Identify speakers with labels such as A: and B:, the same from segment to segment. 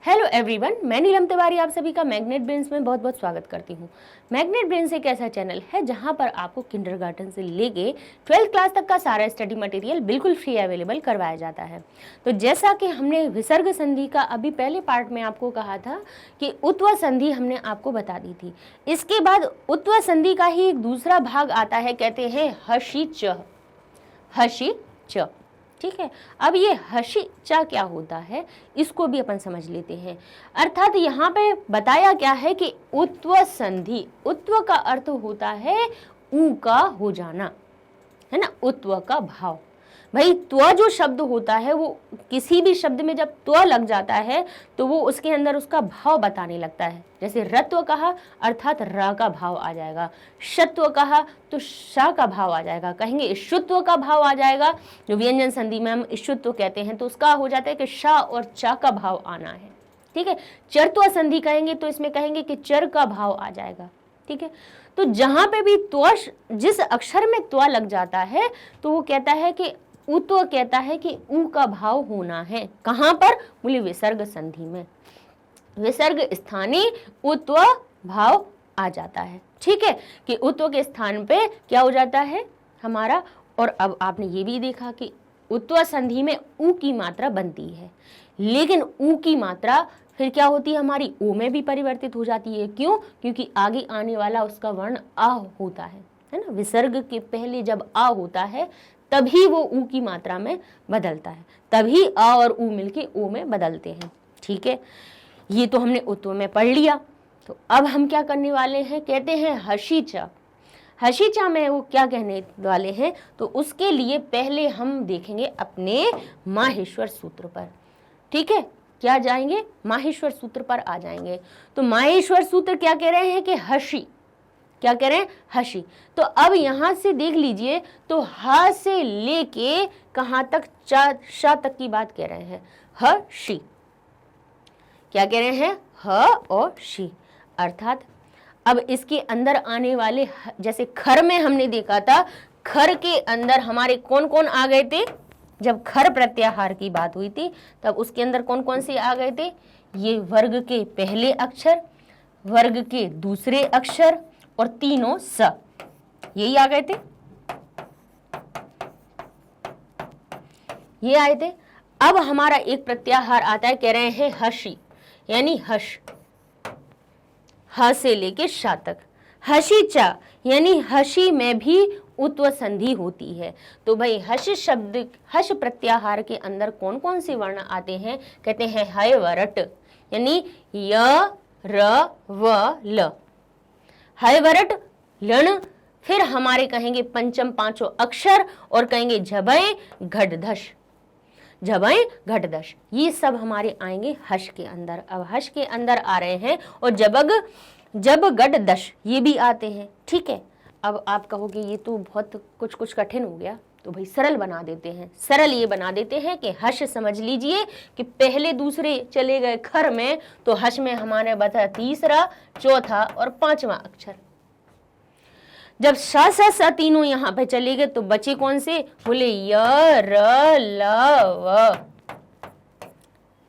A: Hello everyone, मैं नीलम तिवारी आप सभी का मैग्नेट ब्रेन्स में बहुत बहुत स्वागत करती हूँ। मैग्नेट ब्रेन्स एक ऐसा चैनल है जहाँ पर आपको किंडरगार्टन से लेके 12th क्लास तक का सारा स्टडी मटेरियल बिल्कुल फ्री अवेलेबल करवाया जाता है। तो जैसा कि हमने विसर्ग संधि का अभी पहले पार्ट में आपको कहा था कि उत्व संधि हमने आपको बता दी थी। इसके बाद उत्व संधि का ही एक दूसरा भाग आता है, कहते हैं हशी च। हशी च, ठीक है। अब ये हशी चा क्या होता है इसको भी अपन समझ लेते हैं। अर्थात यहाँ पे बताया क्या है कि उत्व संधि, उत्व का अर्थ होता है ऊ का हो जाना, है ना, उत्व का भाव। भाई त्व जो शब्द होता है वो किसी भी शब्द में जब त्व लग जाता है तो वो उसके अंदर उसका भाव बताने लगता है। जैसे रत्व कहा अर्थात र का भाव आ जाएगा, शत्व कहा तो श का भाव आ जाएगा, कहेंगे शुत्व का भाव आ जाएगा। जो व्यंजन संधि में हम शुत्व कहते हैं तो उसका हो जाता है कि श और च का भाव आना है, ठीक है। चरत्व संधि कहेंगे तो इसमें कहेंगे कि चर का भाव आ जाएगा, ठीक है। तो जहां पे भी त्व, जिस अक्षर में त्व लग जाता है तो वो कहता है कि उत्व कहता है कि ऊ का भाव होना है। कहां पर? बोले विसर्ग संधि में, विसर्ग स्थानी उत्व भाव आ जाता है, ठीक है, कि उत्व के स्थान पे क्या हो जाता है हमारा। और अब आपने ये भी देखा कि उत्व संधि में ऊ की मात्रा बनती है, लेकिन ऊ की मात्रा फिर क्या होती है हमारी ओ में भी परिवर्तित हो जाती है। क्यों? क्योंकि आगे आने वाला उसका वर्ण आ होता है ना। विसर्ग के पहले जब आ होता है तभी वो ऊ की मात्रा में बदलता है, तभी आ और ऊ मिलके ओ में बदलते हैं, ठीक है। ये तो हमने उत्व में पढ़ लिया। तो अब हम क्या करने वाले हैं, कहते हैं हशी चा। हशी चा में वो क्या कहने वाले हैं तो उसके लिए पहले हम देखेंगे अपने माहेश्वर सूत्र पर, ठीक है। क्या जाएंगे? माहेश्वर सूत्र पर आ जाएंगे। तो माहेश्वर सूत्र क्या कह रहे हैं कि हशी, क्या कह रहे हैं? हशी। तो अब यहां से देख लीजिए तो ह से लेके कहां तक? चा शा तक की बात कह रहे हैं। ह शी, क्या कह रहे हैं? ह और शी। अर्थात अब इसके अंदर आने वाले, जैसे खर में हमने देखा था, खर के अंदर हमारे कौन कौन आ गए थे? जब खर प्रत्याहार की बात हुई थी तब उसके अंदर कौन कौन से आ गए थे? ये वर्ग के पहले अक्षर, वर्ग के दूसरे अक्षर और तीनों स, यही आ गए थे, ये आए थे। अब हमारा एक प्रत्याहार आता है, कह रहे हैं हशी, यानी हश, ह से लेके शा तक। हशी चा यानी हशी में भी उत्व संधि होती है। तो भाई हश शब्द, हश प्रत्याहार के अंदर कौन कौन से वर्ण आते हैं? कहते हैं हय वरट, यानी य र व ल, हय वरट लण, फिर हमारे कहेंगे पंचम पांचों अक्षर और कहेंगे झबय घटधश, झबय घटदश, ये सब हमारे आएंगे हश के अंदर। अब हश के अंदर आ रहे हैं और जबग, जब गड दश ये भी आते हैं, ठीक है। अब आप कहोगे ये तो बहुत कुछ कठिन हो गया, तो भाई सरल बना देते हैं। सरल ये बना देते हैं कि हश समझ लीजिए कि पहले दूसरे चले गए खर में, तो हश में हमारे बता तीसरा, चौथा और पांचवा अक्षर। जब श स तीनों यहाँ पे चले गए तो बचे कौन से? बोले य र ल व,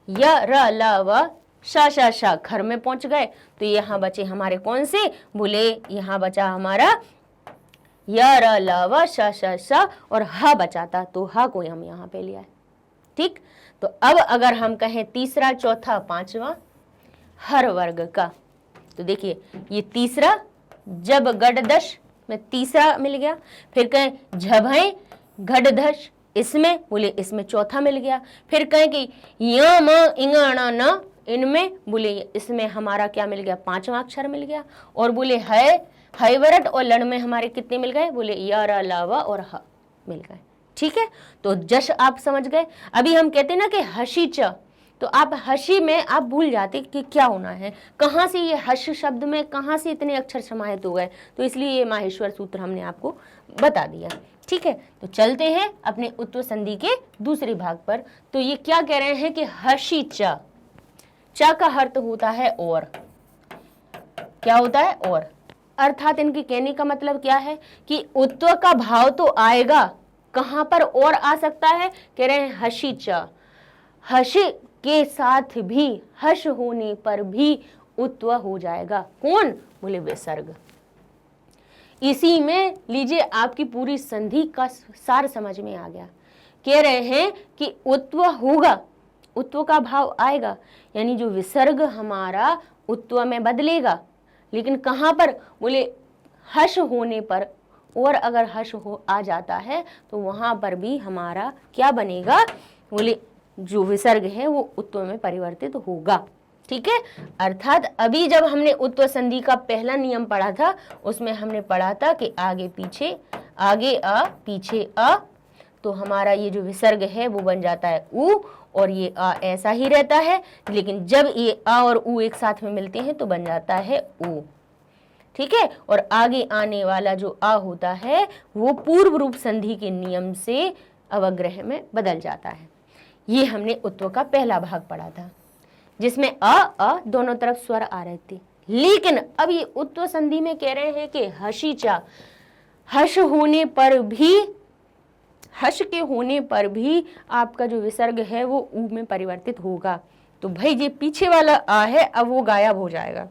A: य र ल व, श खर में पहुंच गए तो यहाँ बचे हमारे कौन से? बोले यहाँ बचा हमारा य र ल व श और ह बचा था, तो ह को हम यहाँ पे लिया है, ठीक। तो अब अगर हम कहें तीसरा, चौथा, पांचवा हर वर्ग का, तो देखिए ये तीसरा, जब गडदश में तीसरा मिल गया, फिर कहें झभय घटधश, इसमें बोले इसमें चौथा मिल गया, फिर कहें कि य म इंगण न, इनमें बोले इसमें हमारा क्या मिल गया? पांचवा अक्षर मिल गया। और बोले है हयवरट और लण में हमारे कितने मिल गए? बोले य र ल व और ह मिल गए, ठीक है। तो जश आप समझ गए। अभी हम कहते ना कि हशी च, तो आप हशी में आप भूल जाते कि क्या होना है, कहाँ से ये हश शब्द में कहाँ से इतने अक्षर समाहित हो गए, तो इसलिए ये माहेश्वर सूत्र हमने आपको बता दिया, ठीक है। तो चलते हैं अपने उत्व संधि के दूसरे भाग पर। तो ये क्या कह रहे हैं कि हशी च, च का अर्थ होता है और, क्या होता है? और। अर्थात इनके कहने का मतलब क्या है कि उत्व का भाव तो आएगा, कहां पर और आ सकता है? कह रहे हैं हशी च, हशी के साथ भी हर्ष होने पर भी उत्व हो जाएगा। कौन? बोले विसर्ग। इसी में लीजिए आपकी पूरी संधि का सार समझ में आ गया। कह रहे हैं कि उत्व होगा, उत्व का भाव आएगा, यानी जो विसर्ग हमारा उत्व में बदलेगा, लेकिन कहां पर? बोले हर्ष होने पर। और अगर हर्ष हो आ जाता है तो वहां पर भी हमारा क्या बनेगा? बोले जो विसर्ग है वो उत्व में परिवर्तित होगा। ठीक है, अर्थात अभी जब हमने उत्व संधि का पहला नियम पढ़ा था उसमें हमने पढ़ा था कि आगे पीछे, आगे अ पीछे अ, तो हमारा ये जो विसर्ग है वो बन जाता है उ, और ये अ ऐसा ही रहता है, लेकिन जब ये अ और उ एक साथ में मिलते हैं तो बन जाता है उ। ठीक है, और आगे आने वाला जो अ होता है वो पूर्व रूप संधि के नियम से अवग्रह में बदल जाता है। ये हमने उत्व का पहला भाग पढ़ा था, जिसमें अ दोनों तरफ स्वर आ रहे थे। लेकिन अब ये उत्व संधि में कह रहे हैं कि हर्षिचा, हर्ष होने पर भी, हर्ष के होने पर भी आपका जो विसर्ग है वो उ में परिवर्तित होगा। तो भाई ये पीछे वाला आ है, अब वो गायब हो जाएगा।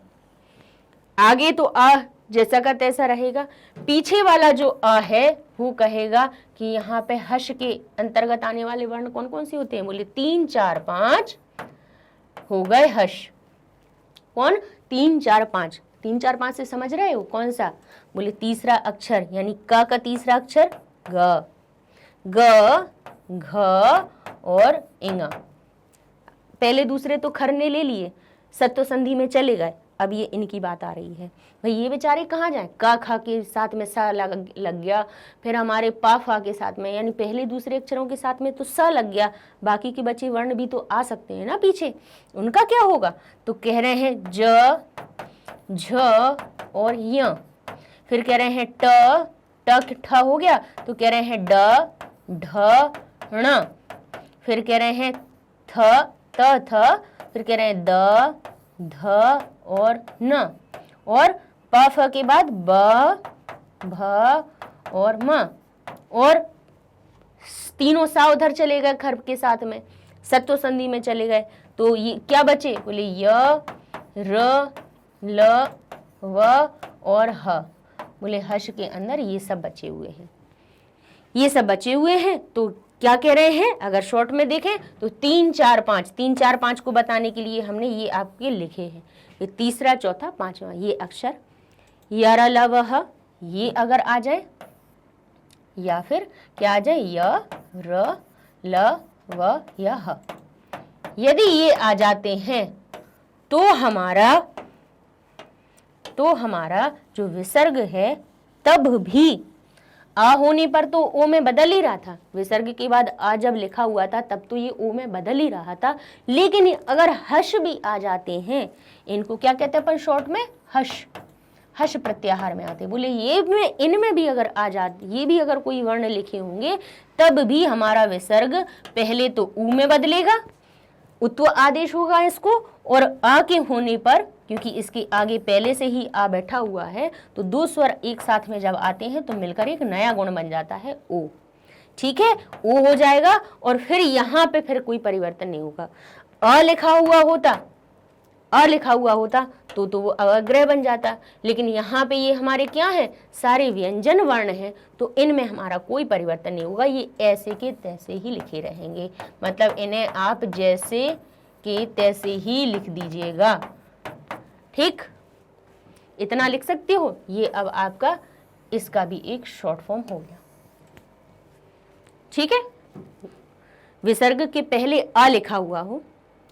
A: आगे तो आ जैसा का तैसा रहेगा, पीछे वाला जो अ है वो कहेगा कि यहाँ पे हर्ष के अंतर्गत आने वाले वर्ण कौन कौन से होते हैं? बोले 3 4 5 हो गए हर्ष। कौन? 3 4 5। 3 4 5 से समझ रहे हो कौन सा? बोले तीसरा अक्षर, यानी क का तीसरा अक्षर ग, ग घ और इंगा। पहले दूसरे तो खरने ले लिए, सत्व संधि में चले गए, अब ये इनकी बात आ रही है। भाई ये बेचारे कहाँ जाएं? का खा के साथ में सा लग गया, फिर हमारे पा फा के साथ में, यानी पहले दूसरे अक्षरों के साथ में तो स लग गया, बाकी के बचे वर्ण भी तो आ सकते हैं ना पीछे, उनका क्या होगा? तो कह रहे हैं ज झ और य। फिर कह रहे हैं ट ठ हो गया, तो कह रहे हैं ड ढ ण। फिर कह रहे हैं थ, फिर कह रहे हैं द ध और न, और प फ के बाद ब भ और म, और तीनों सा उधर चले गए खर के साथ में, सत्व संधि में चले गए, तो ये क्या बचे? बोले य र ल व और ह। बोले हर्ष के अंदर ये सब बचे हुए हैं, ये सब बचे हुए हैं। तो क्या कह रहे हैं? अगर शॉर्ट में देखें तो 3 4 5, 3 4 5 को बताने के लिए हमने ये आपके लिखे हैं, ये तीसरा चौथा पांचवा, ये अक्षर यारा ल व ह, ये अगर आ जाए, या फिर क्या आ जाए? य र ल व य ह। यदि ये आ जाते हैं तो हमारा जो विसर्ग है तब भी आ होने पर तो ओ में बदल ही रहा था, विसर्ग के बाद आ जब लिखा हुआ था तब तो ये ओ में बदल ही रहा था। लेकिन अगर हर्ष भी आ जाते हैं, इनको क्या कहते हैं अपन शॉर्ट में? हर्ष, हर्ष प्रत्याहार में आते। बोले ये में इनमें भी अगर आ जाते, ये भी अगर कोई वर्ण लिखे होंगे तब भी हमारा विसर्ग पहले तो ऊ में बदलेगा, उत्व आदेश होगा इसको, और आ के होने पर, क्योंकि इसके आगे पहले से ही आ बैठा हुआ है, तो दो स्वर एक साथ में जब आते हैं तो मिलकर एक नया गुण बन जाता है ओ। ठीक है, ओ हो जाएगा, और फिर यहाँ पे फिर कोई परिवर्तन नहीं होगा। अ लिखा हुआ होता तो वो अवग्रह बन जाता, लेकिन यहाँ पे ये हमारे क्या है? सारे व्यंजन वर्ण हैं, तो इनमें हमारा कोई परिवर्तन नहीं होगा, ये ऐसे के तैसे ही लिखे रहेंगे। मतलब इन्हें आप जैसे के तैसे ही लिख दीजिएगा। ठीक, इतना लिख सकते हो। ये अब आपका इसका भी एक शॉर्ट फॉर्म हो गया। ठीक है, विसर्ग के पहले आ लिखा हुआ हो,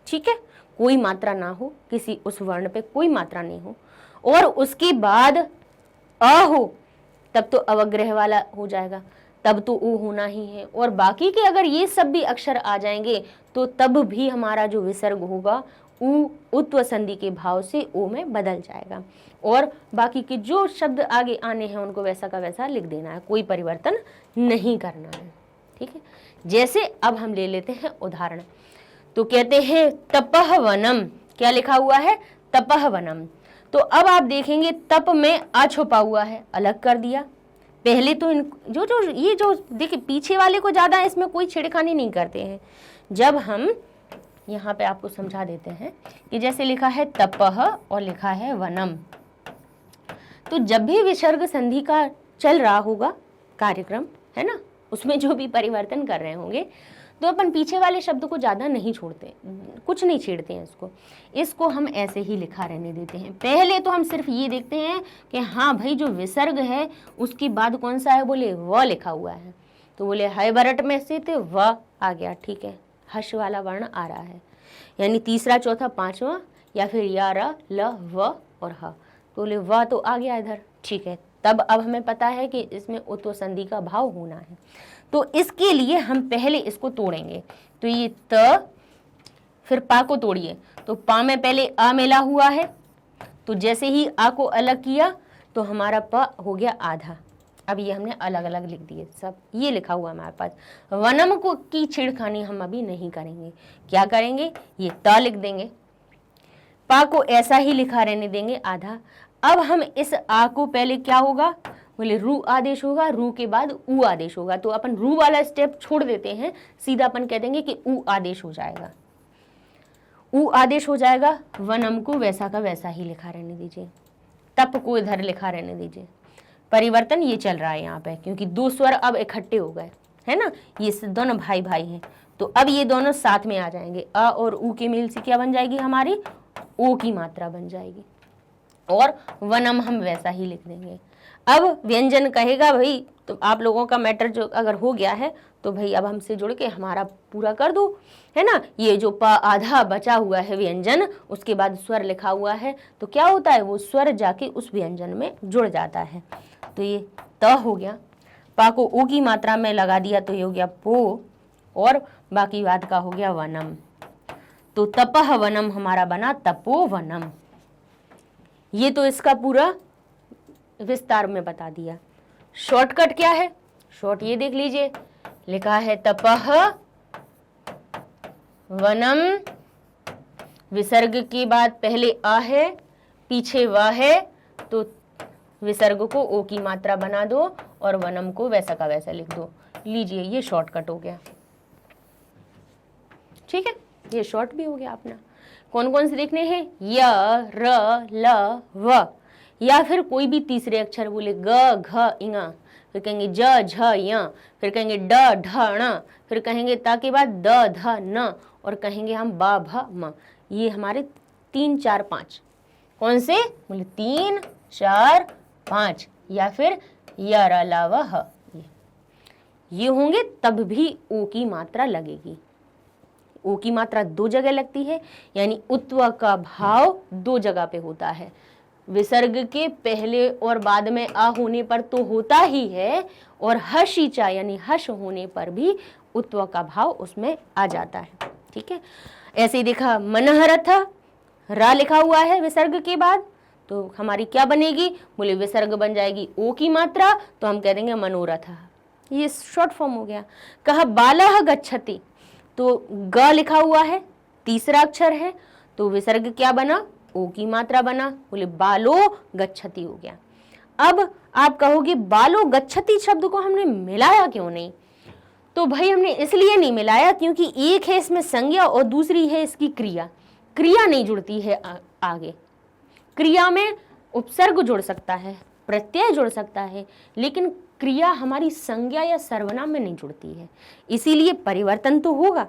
A: ठीक है, कोई मात्रा ना हो, किसी उस वर्ण पे कोई मात्रा नहीं हो, और उसके बाद अ हो, तब तो अवग्रह वाला हो जाएगा, तब तो ओ होना ही है। और बाकी के अगर ये सब भी अक्षर आ जाएंगे तो तब भी हमारा जो विसर्ग होगा उ उत्व संधि के भाव से ओ में बदल जाएगा, और बाकी के जो शब्द आगे आने हैं उनको वैसा का वैसा लिख देना है, कोई परिवर्तन नहीं करना है। ठीक है, जैसे अब हम ले लेते हैं उदाहरण। तो कहते हैं तपह वनम, क्या लिखा हुआ है? तपह वनम। तो अब आप देखेंगे तप में आ छुपा हुआ है, अलग कर दिया। पहले तो ये जो देखिए पीछे वाले को ज्यादा इसमें कोई छिड़खानी नहीं करते हैं। जब हम यहाँ पे आपको समझा देते हैं कि जैसे लिखा है तपह और लिखा है वनम, तो जब भी विसर्ग संधि का चल रहा होगा कार्यक्रम, है ना, उसमें जो भी परिवर्तन कर रहे होंगे, तो अपन पीछे वाले शब्द को ज़्यादा नहीं छोड़ते, कुछ नहीं छेड़ते हैं इसको हम ऐसे ही लिखा रहने देते हैं। पहले तो हम सिर्फ ये देखते हैं कि हाँ भाई जो विसर्ग है उसके बाद कौन सा है, बोले व लिखा हुआ है, तो बोले है बरट में से तो व आ गया, ठीक है, हर्ष वाला वर्ण आ रहा है, यानी तीसरा चौथा पांचवा या फिर या र ल व और ह, तो बोले व तो आ गया इधर, ठीक है। तब अब हमें पता है कि इसमें उत्व संधि का भाव होना है, तो इसके लिए हम पहले इसको तोड़ेंगे। तो ये त, फिर पा को तोड़िए, तो पा में पहले आ मिला हुआ है, तो जैसे ही आ को अलग किया तो हमारा प हो गया आधा। अब ये हमने अलग अलग लिख दिए, सब ये लिखा हुआ हमारे पास। वनम को की छेड़खानी हम अभी नहीं करेंगे, क्या करेंगे, ये त लिख देंगे, पा को ऐसा ही लिखा रहने देंगे आधा। अब हम इस आ को पहले क्या होगा, बोले रू आदेश होगा, रू के बाद ऊ आदेश होगा, तो अपन रू वाला स्टेप छोड़ देते हैं, सीधा अपन कह देंगे कि ऊ आदेश हो जाएगा, ऊ आदेश हो जाएगा। वनम को वैसा का वैसा ही लिखा रहने दीजिए, तप को इधर लिखा रहने दीजिए। परिवर्तन ये चल रहा है यहाँ पे, क्योंकि दो स्वर अब इकट्ठे हो गए, है ना, ये दोनों भाई भाई हैं, तो अब ये दोनों साथ में आ जाएंगे। अ और ऊ के मेल से क्या बन जाएगी, हमारी ओ की मात्रा बन जाएगी, और वनम हम वैसा ही लिख देंगे। अब व्यंजन कहेगा भाई, तो आप लोगों का मैटर जो अगर हो गया है तो भाई अब हमसे जुड़ के हमारा पूरा कर दो, है ना। ये जो प आधा बचा हुआ है व्यंजन, उसके बाद स्वर लिखा हुआ है, तो क्या होता है, वो स्वर जाके उस व्यंजन में जुड़ जाता है। तो ये त हो गया, पा को ओ की मात्रा में लगा दिया तो ये हो गया पो, और बाकी बात का हो गया वनम, तो तपह वनम हमारा बना तपो वनम। ये तो इसका पूरा विस्तार में बता दिया। शॉर्टकट क्या है, शॉर्ट ये देख लीजिए, लिखा है तपह वनम, विसर्ग के बाद पहले आ है, पीछे व है, तो विसर्ग को ओ की मात्रा बना दो और वनम को वैसा का वैसा लिख दो। लीजिए, ये शॉर्टकट हो गया, ठीक है, ये शॉर्ट भी हो गया अपना। कौन कौन से देखने हैं, य र ल व, या फिर कोई भी तीसरे अक्षर, बोले ग घ इंगा, फिर कहेंगे ज झ य, फिर कहेंगे ड ढ ण, फिर कहेंगे ता के बाद द ध न, और कहेंगे हम ब भ म। ये हमारे 3 4 5, कौन से, बोले 3 4 5, या फिर य र ल व ह, ये होंगे, तब भी ओ की मात्रा लगेगी। ओ की मात्रा 2 जगह लगती है, यानी उत्व का भाव 2 जगह पे होता है। विसर्ग के पहले और बाद में आ होने पर तो होता ही है, और हशीचा यानी हश होने पर भी उत्व का भाव उसमें आ जाता है, ठीक है। ऐसे ही देखा, मनहरथ रा लिखा हुआ है विसर्ग के बाद, तो हमारी क्या बनेगी, बोले विसर्ग बन जाएगी ओ की मात्रा, तो हम कह देंगे मनोरथ, ये शॉर्ट फॉर्म हो गया। कहा बालह गच्छति, तो ग लिखा हुआ है, तीसरा अक्षर है, तो विसर्ग क्या बना, ओ की मात्रा बना, बोले बालो गच्छति हो गया। अब आप कहोगे बालो गच्छति शब्द को हमने मिलाया क्यों नहीं, तो भाई हमने इसलिए नहीं मिलाया क्योंकि एक है इसमें संज्ञा और दूसरी है इसकी क्रिया, क्रिया नहीं जुड़ती है आगे। क्रिया में उपसर्ग जुड़ सकता है, प्रत्यय जुड़ सकता है, लेकिन क्रिया हमारी संज्ञा या सर्वनाम में नहीं जुड़ती है, इसीलिए परिवर्तन तो होगा,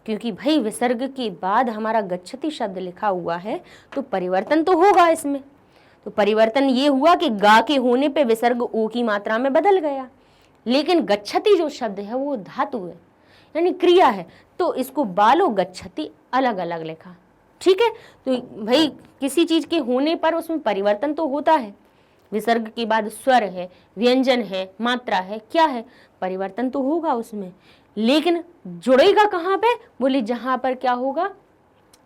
A: क्योंकि भाई विसर्ग के बाद हमारा गच्छति शब्द लिखा हुआ है, तो परिवर्तन तो होगा इसमें। तो परिवर्तन ये हुआ कि गा के होने पे विसर्ग ओ की मात्रा में बदल गया, लेकिन गच्छति जो शब्द है वो धातु है, यानी क्रिया है, तो इसको बालो गच्छति अलग अलग लिखा, ठीक है। तो भाई किसी चीज के होने पर उसमें परिवर्तन तो होता है, विसर्ग के बाद स्वर है, व्यंजन है, मात्रा है, क्या है, परिवर्तन तो होगा उसमें, लेकिन जुड़ेगा कहाँ पे, बोले जहां पर क्या होगा,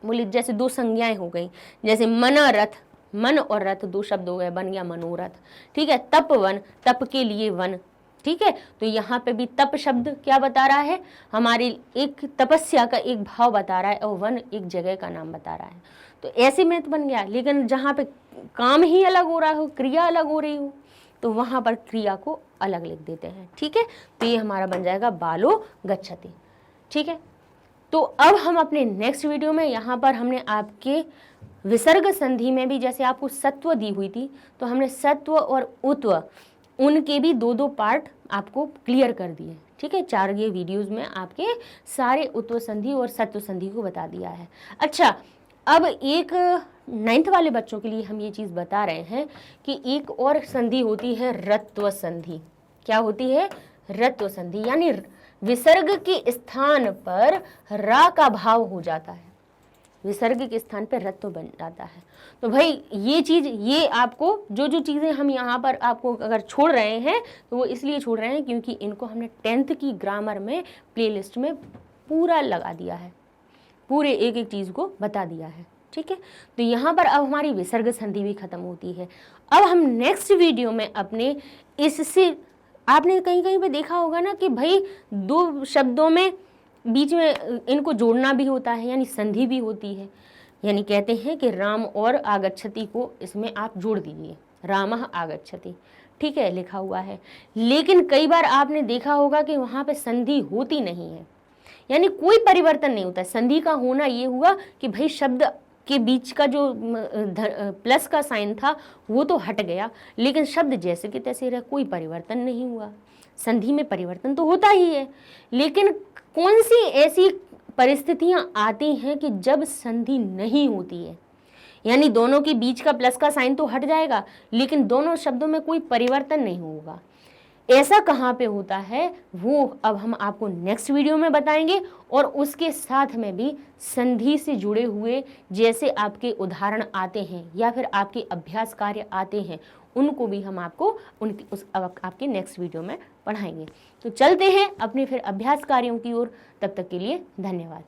A: बोले जैसे 2 संज्ञाएं हो गई, जैसे मन रथ, मन और रथ 2 शब्द हो गए, बन गया मनोरथ, ठीक है। तप वन, तप के लिए वन, ठीक है। तो यहाँ पे भी तप शब्द क्या बता रहा है, हमारी एक तपस्या का एक भाव बता रहा है, और वन एक जगह का नाम बता रहा है, तो ऐसे में तो बन गया। लेकिन जहाँ पे काम ही अलग हो रहा हो, क्रिया अलग हो रही हो, तो वहां पर क्रिया को अलग लिख देते हैं, ठीक है। तो ये हमारा बन जाएगा बालो गच्छति, ठीक है। तो अब हम अपने नेक्स्ट वीडियो में यहाँ पर हमने आपके विसर्ग संधि में भी जैसे आपको सत्व दी हुई थी, तो हमने सत्व और उत्व उनके भी दो दो पार्ट आपको क्लियर कर दिए। ठीक है, 4 ये वीडियोस में आपके सारे उत्व संधि और सत्व संधि को बता दिया है। अच्छा, अब एक 9th वाले बच्चों के लिए हम ये चीज़ बता रहे हैं कि एक और संधि होती है रत्व संधि। क्या होती है? रत्व संधि, यानी विसर्ग के स्थान पर रा का भाव हो जाता है, विसर्ग के स्थान पर रत्व बन जाता है। तो भाई ये चीज़, ये आपको जो जो चीज़ें हम यहाँ पर आपको अगर छोड़ रहे हैं तो वो इसलिए छोड़ रहे हैं क्योंकि इनको हमने 10th की ग्रामर में प्लेलिस्ट में पूरा लगा दिया है, पूरे एक एक चीज़ को बता दिया है। ठीक है, तो यहाँ पर अब हमारी विसर्ग संधि भी खत्म होती है। अब हम नेक्स्ट वीडियो में अपने इससे, आपने कहीं कहीं पे देखा होगा ना कि भाई 2 शब्दों में बीच में इनको जोड़ना भी होता है, यानी संधि भी होती है। यानी कहते हैं कि राम और आगच्छति को इसमें आप जोड़ दीजिए, रामः आगच्छति। ठीक है, लिखा हुआ है, लेकिन कई बार आपने देखा होगा कि वहाँ पे संधि होती नहीं है, यानी कोई परिवर्तन नहीं होता है। संधि का होना ये हुआ कि भाई शब्द के बीच का जो प्लस का साइन था वो तो हट गया, लेकिन शब्द जैसे कि तैसे रहे, कोई परिवर्तन नहीं हुआ। संधि में परिवर्तन तो होता ही है, लेकिन कौन सी ऐसी परिस्थितियां आती हैं कि जब संधि नहीं होती है, यानी दोनों के बीच का प्लस का साइन तो हट जाएगा लेकिन दोनों शब्दों में कोई परिवर्तन नहीं होगा। ऐसा कहाँ पे होता है वो अब हम आपको नेक्स्ट वीडियो में बताएंगे, और उसके साथ में भी संधि से जुड़े हुए जैसे आपके उदाहरण आते हैं या फिर आपके अभ्यास कार्य आते हैं, उनको भी हम आपको आपके नेक्स्ट वीडियो में पढ़ाएंगे। तो चलते हैं अपने फिर अभ्यास कार्यों की ओर, तब तक के लिए धन्यवाद।